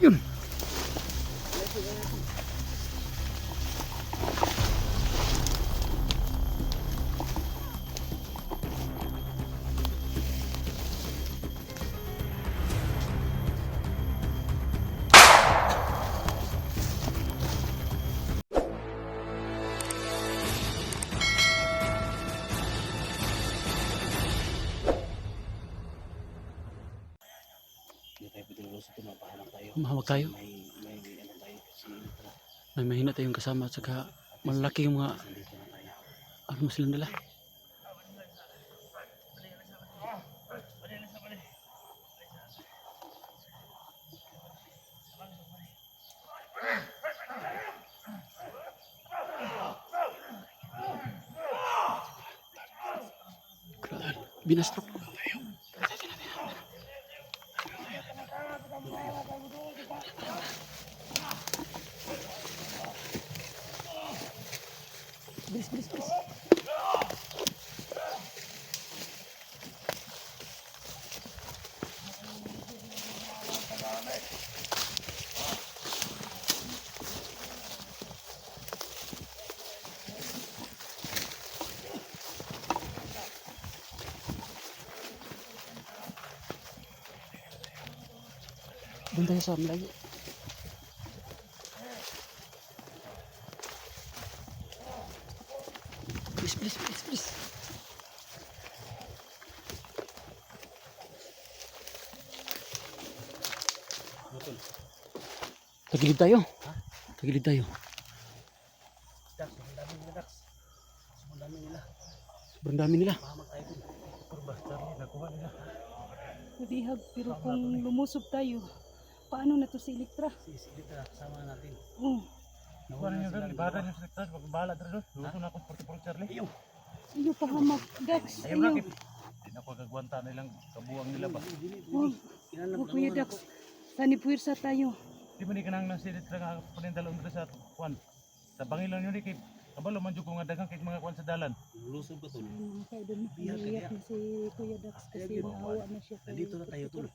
Yun. Hindi tayo pwede lulusot ito, mapahamak tayo. Mahawak tayo. May ano tayo, si Ilitra. May mahina tayong kasama at saka malaki yung mga Nandito na tayo. ano mo silang dala. Binastrok. Bilis, bilis, bilis. Doon tayo sa malayo. Please, please, please, please. Tagilid tayo. Ha? Tagilid tayo. Dax, ang dami nila, Dax. Ang dami nila. Sobrang dami nila. Mahamak tayo dun. Kurba, Charlie, nakuha nila. Nabihag, pero kung lumusob tayo, paano na to si Ilitra? Si Ilitra, kasama natin. Oh, Nahuli na sila. Ibadan yung selector, magbahala doon. Luto na akong 44 Charlie. Ayaw. iyo pahamak, Dax, Ayaw iyo. na, Kip. Hindi na ako gagwanta nilang kabuang nila ba. Oh, Kinanap oh Kuya Dax, sanipuwersa tayo. Di ba ni kanang nasilit na panindalon doon sa kwan. Sa bangilan yun ni Kip. Kabalo man dyan kung nga dagang kay mga kwan sa dalan. Lulusog ba ito? Kaya doon, Bihag ka naiyak niya. na si Kuya Dax kasi Ayaw, naawa na siya. Nandito na tayo, tol.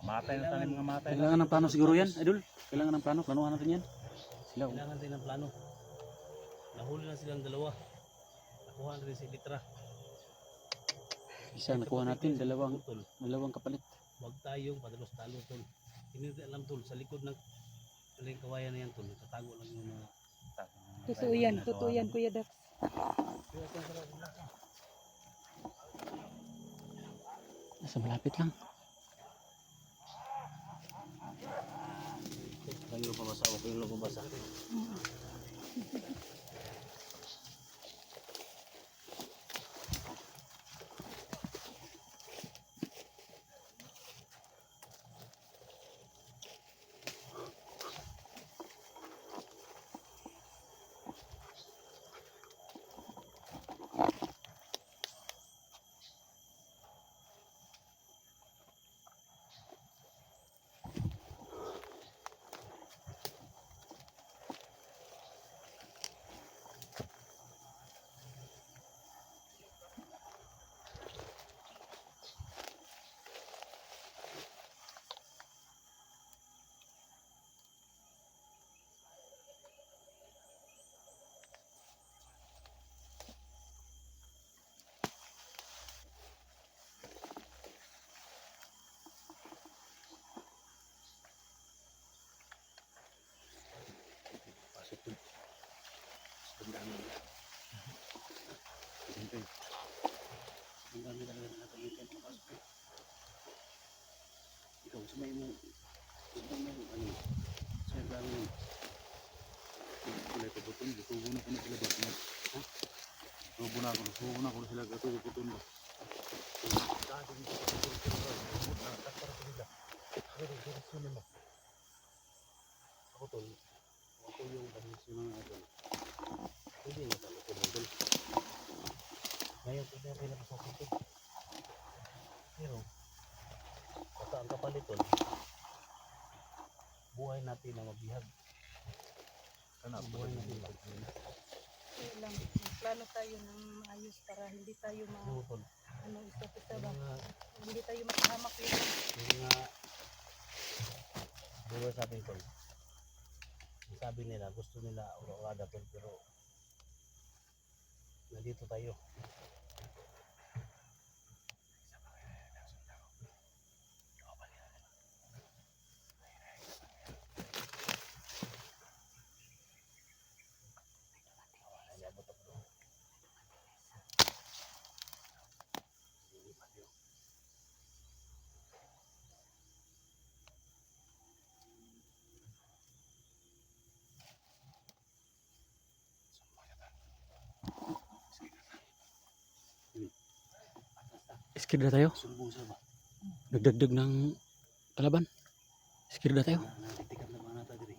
Matay na tayo mga matay na. Kailangan ng plano siguro yan, idol. Kailangan ng plano. Planuhan natin yan. Sila. Kailangan tayo ng plano. Nahuli na silang dalawa. Nakuha na rin si Ilitra. Isa nakuha natin. Dalawang kapalit. Huwag tayong padalos-talo, tol. Hindi natin alam, tol, sa likod ng kawayan na yan, tol. Nakatago lang yung mga Totoo yan, Kuya Dax. Nasa malapit lang. Huwag yung pabasa, huwag yung pabasa. Pasok, tol. Ang dami nila. Ang dami talaga na nakagitan. Pasok, tol. Ikaw, sumay mo. Sumay mo, ano, sumay plano mo. Sila ito butubo na ko na sila ba. Ha? Tubo na ako na sila ito butubo na. Ako, tol. Ako yung kamisyon ng mga, tol. Hindi na talo ko lang, tol. Ngayon, pwede natin na pasok ito. Pero, basta ang kapalit, tol. Buhay natin na mabihag. Buhay natin mabihag. Kaya lang, plano tayo ng maayos para hindi tayo Oo, tol. isa-isa Yung ba? mga Hindi tayo mapahamak yun. yung mga viewers natin tol. Sabi nila gusto nila ura-urada tol, pero nandito tayo. Skirda tayo. Sumbong sa ba? Nagdagdag ng kalaban. Skirda tayo. Natitikap na mga nata diri.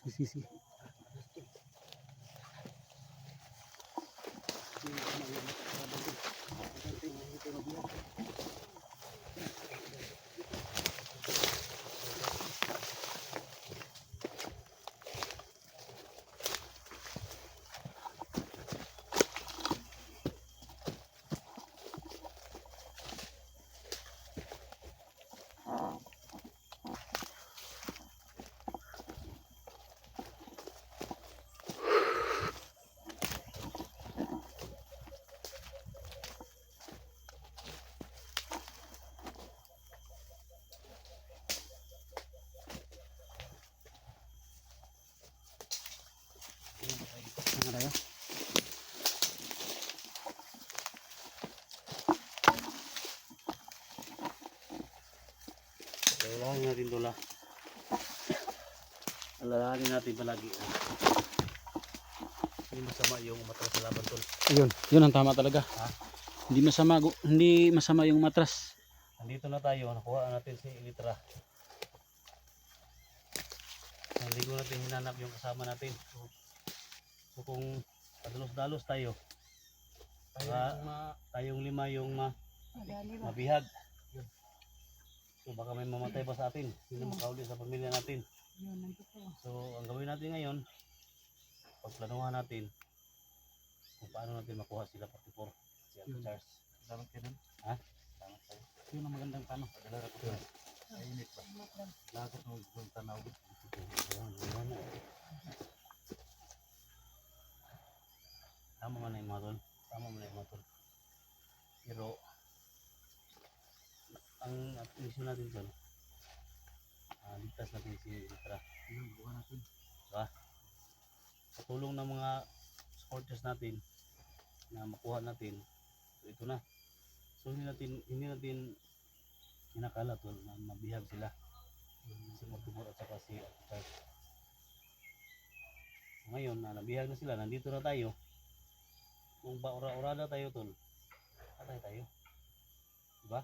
Sisi. Ano tayo? Alalahanin natin dola. Alalahanin natin palagi. Hindi masama yung umatras sa laban tol. Ayun, yun ang tama talaga. Ha? Hindi masama yung matras. Nandito na tayo, nakuha natin si Elitra. Hindi ko natin hinanap yung kasama natin. So kung padalos-dalos tayo, tayong lima yung Madali ba? mabihag. So baka may mamatay pa sa atin, hindi makahuli sa pamilya natin. Yun, nandito. So ang gawin natin ngayon, pagplanuhan natin kung paano natin makuha sila 44 si Uncle Charles. Salamat kayo dun. Ha? Salamat tayo. Yun ang magandang plano. Padala ko sa init ba? Lakot ng tanaw. Tama man na yung mga tol. Tama man na yung mga tol. Pero ang mission natin tol, ligtas natin si Elitra. Bukan natin. Sa tulong ng mga supporters natin na makuha natin, so ito na. So hindi natin inakala tol na mabihag sila. Si Mortimor at saka si Charles. Ngayon na nabihag na sila, nandito na tayo. Kung ba-ura-urada tayo tol, patay tayo. Diba?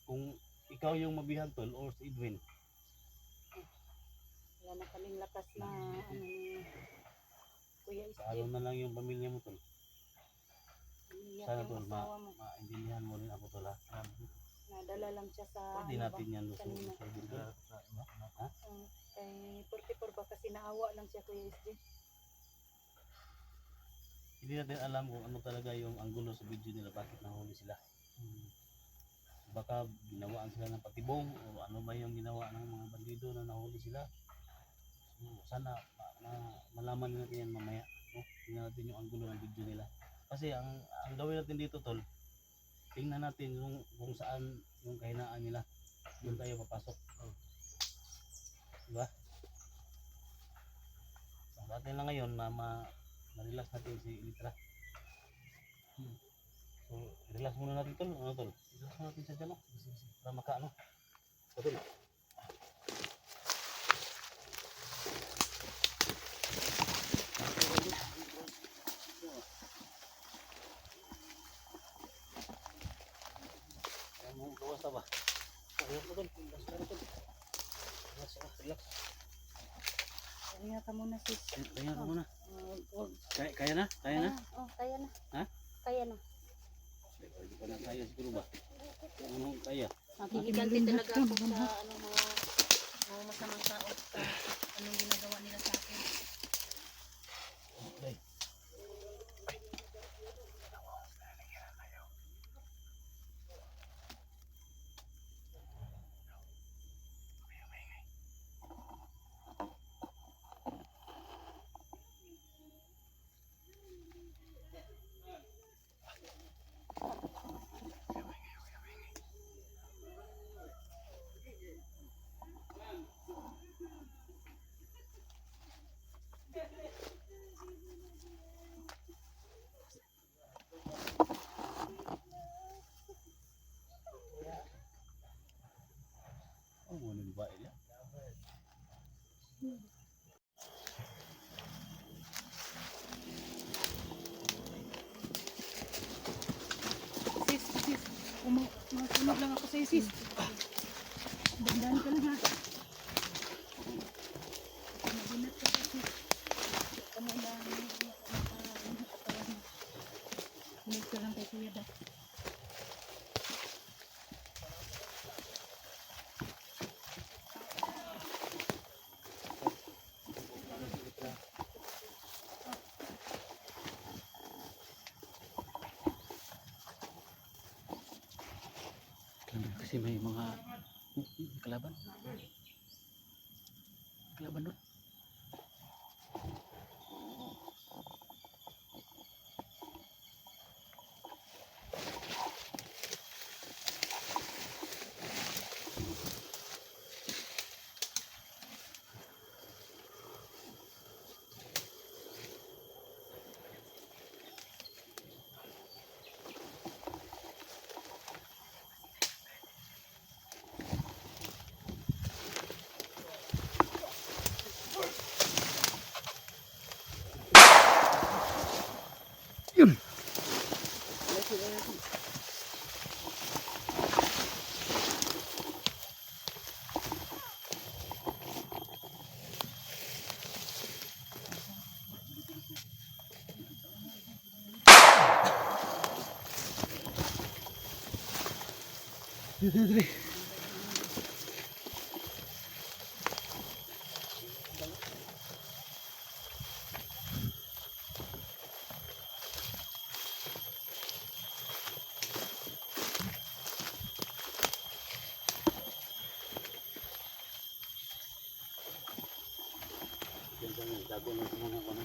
Kung ikaw yung mabihag tol or si Edwin, Wala na kaming lakas na ano ni Kuya sa ano Steve. na lang yung pamilya mo tol. Umiyak Sana yung tol, asawa mo. maintindihan mo rin ako tol ha. Nadala lang siya sa Pwede ano natin ba? yan Kanina. lusuin tol. Kay 44 ba kasi naawa lang siya Kuya Steve. Hindi natin alam kung ano talaga yung anggulo sa video nila, bakit nahuli sila. Baka ginawaan sila ng patibong o ano ba yung ginawa ng mga bandido na nahuli sila. So, sana malaman natin yan mamaya. No? Tingnan natin yung anggulo ng video nila. Kasi ang gawin natin dito tol, tingnan natin kung saan yung kahinaan nila. Doon tayo papasok. Diba? So, sa atin lang ngayon ma-relax natin si Elitra. So, relax muna natin tol. Ano tol? Relax muna natin sa dyan. Para makaano. Tol. Kamu gawas na ba? Relax mo tol. Relax mo tol. Relax ka. Relax. Kaya ka muna sis. Kaya ka muna. Wag. Kaya na? Kaya na? Oh, kaya na. Ha? Kaya na. Hindi pa na kaya siguro ba? Ano kaya? Makikiganti talaga ako sa ano mga masamang tao sa anong ginagawa nila sa akin. Okay. Sis, sis. Masunod lang ako sa'yo, sis. Dandan ka lang, ha? Maginat ka pa, sis. Kamo lang, katawan mo. Sunod ka lang kay Kuya Dad. Kasi may mga kalaban. Kalaban doon. Yun. Dili. Dago na mga ano.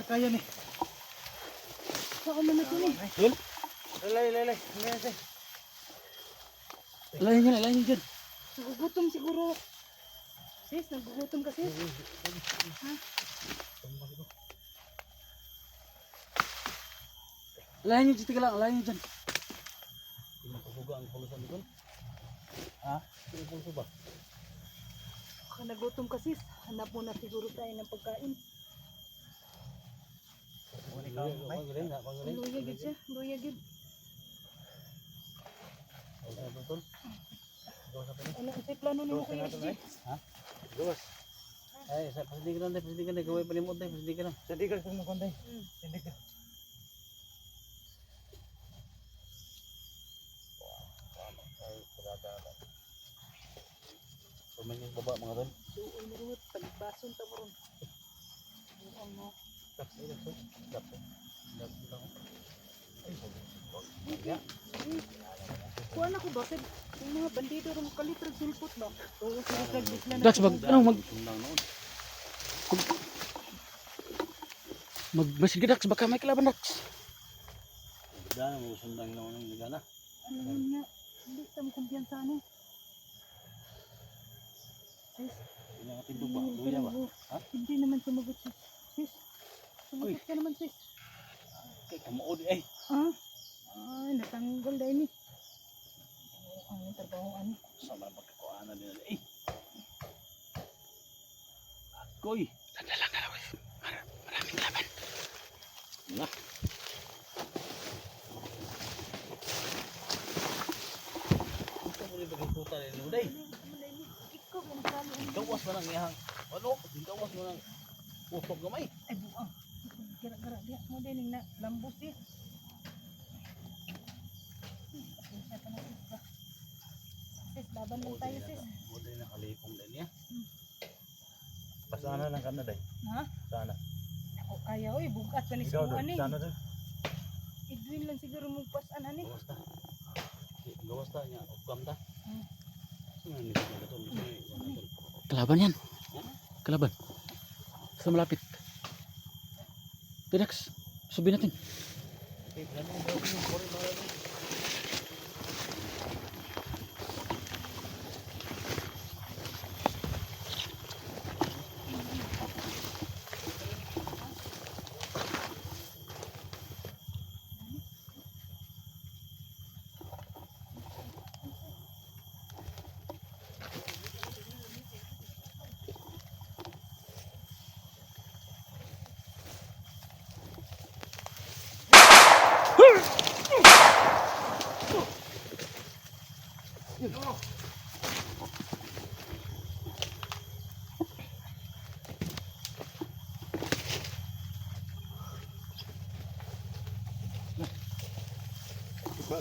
Kaya ni. Saan man natin eh? Dul. Lay. Ngayon say. Lain dyan. Nagugutom siguro. Sis, nagugutom ka sis? Ha? Lain nyo, tiga lang. Lain nyo dyan. Di magkasuga ang pulusan dito. Ha? Sino puluso ba? Baka nagutom ka sis. Hanap mo na siguro tayo ng pagkain. Magaling. Luya gid siya. Luya gid. Ano ang plano ni mo Kuya SG? Gawas. Ay, sa pasdigan na gaway pa nimot dai, pasdigan na. Pasdigan ko mo konday. Pasdigan. Pamanyang baba mga tol. Doon mo rin. Pagbason ta mo ron. Buang mo. Kuha na ko ba? Yung mga bandido rin kalitrag sulpot ba? Oo, sila bisla na. Dax, Magmasid ka, Dax. Baka may kalaban, Dax. Dana mo sundang na ng gana. Ano yun nga? Hindi tamo kumpiyansa ano. Sis, Ina ka tindog ba? Luya ba? Ha? hindi naman sumagot sis. Sis, sumagot ka naman sis. Kay kamuod ay. Ah? Ay, natanggol dahil ni. Ang trabahoan. Sa mga pagkakuana din ay. Akoy. Tanda lang. Maraming kalaban. Na. Ito mo rin pagkakuta rin mo day. Ikaw yung salo. Gawas mo nang ihang. Ano? Gawas mo nang utok gamay. Ay, buang. Gara-gara dia mo din na lambos dia. Pasensya ka na sis ba? Sis, laban lang tayo sis. Mo din nakalipong din niya. Pasana lang kana day. Ha? Sana. Ako kaya oy, bugat pa ni Ikaw suwan doon. eh. Sana doon. Edwin lang siguro magpasan ani. Gawas ta. Gawas ta niya. Ukam ta. Hmm. Sino ni kita tol? Kelaban yan. Kelaban. Basta malapit. Tinex. Subi natin. Eh, ano ba yung kore ba?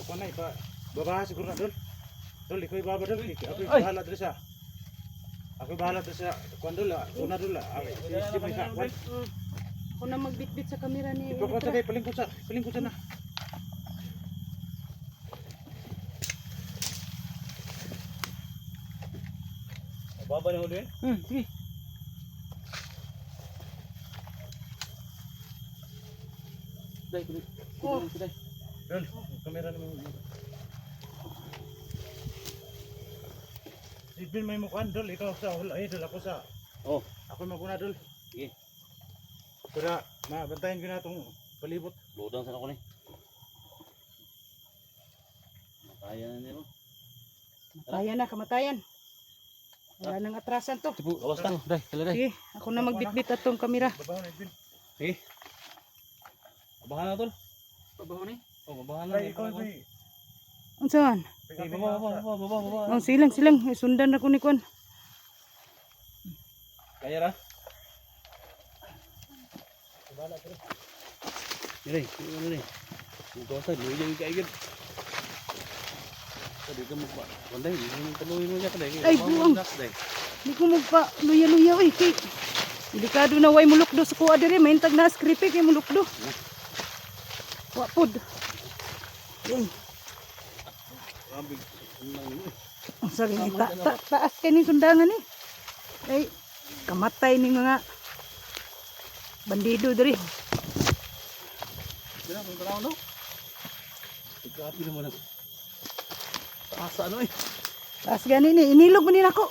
Panay pa. Babaha siguro na dol. Dol, ikaw ibaba dol. Ako bahala dito sa. Ako bahala dito sa. Kuan dol. Una dol. Si may ka. Ako na magbitbit sa kamera ni Ipakot sa kay palingkod sa. Palingkod sa na. Baba na ulit. Sige. Day, kulit. Oh. Day. Dol, kamera naman. Sipin may mukuan dol. Ikaw sa hula. Dol ako sa. Oh. Ako maguna dol. Sige. Pero mabantayan ko na itong palibot. Lodang sana ko ni. Kaya na nilo. Kamatayan na, kamatayan. Wala nang atrasan to. Tipu, gawas ta. Day, kala day. Sige, ako na magbitbit atong kamera. Babaw na Edwin. Sige. Babahan na tol. Babahan ni. Oh, babahan na. Ay, ikaw Edwin. Unsaon? Sige, baba. Oh, silang. Ay, sundan ako ni Kwan. Kaya ra. Dire, ano ni? Muka sa dulu jadi kayak gitu. Tadi kamu pak, pandai ini penuhin mo siya kadai. Ay, buang. Di ko magpa luya-luya oy kay. Delikado na way mulukdo sa kuha diri, mahintag na skripe kay mulukdo. Wa pod. Yung Ambil. ang sabi ni taas kay ni sundangan ni. Ay kamatay ni mga bandido diri. Kaya kung tanaw no. Ikapi naman ang asa ano eh. Taas gani ni inilog man ni nako.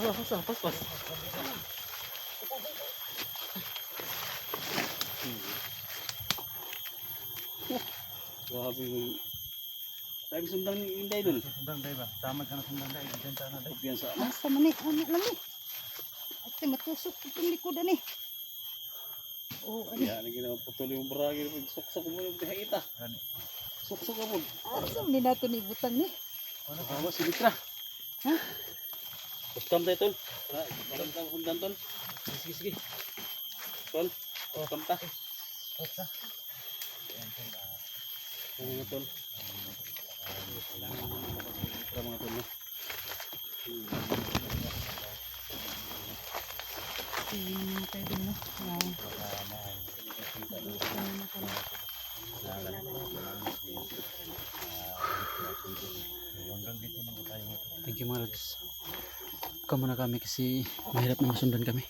Pas. Grabe yung tayo sundang ni Inday dun. Sundang day ba? Tama ka na sundang day. Benta na day. Piyansa. Asa man ni ano lang ni. Ate matusok itong likod ani. Oh, ani. Ya, lagi na putol yung baragi. Suksok mo yung pihakita. Gani. Suksok ka mo. Asa man ni nato ni butang ni. Ano si Litra? Ha? Kustam tayo tol. Para kita sundan tol. Sige. Tol. Kustam ta. Basta. Mga tol. Para mga tol no. Tingnan tayo din no. Hanggang dito na tayo. Thank you mga lods. Ikaw muna kami kasi mahirap na masundan kami.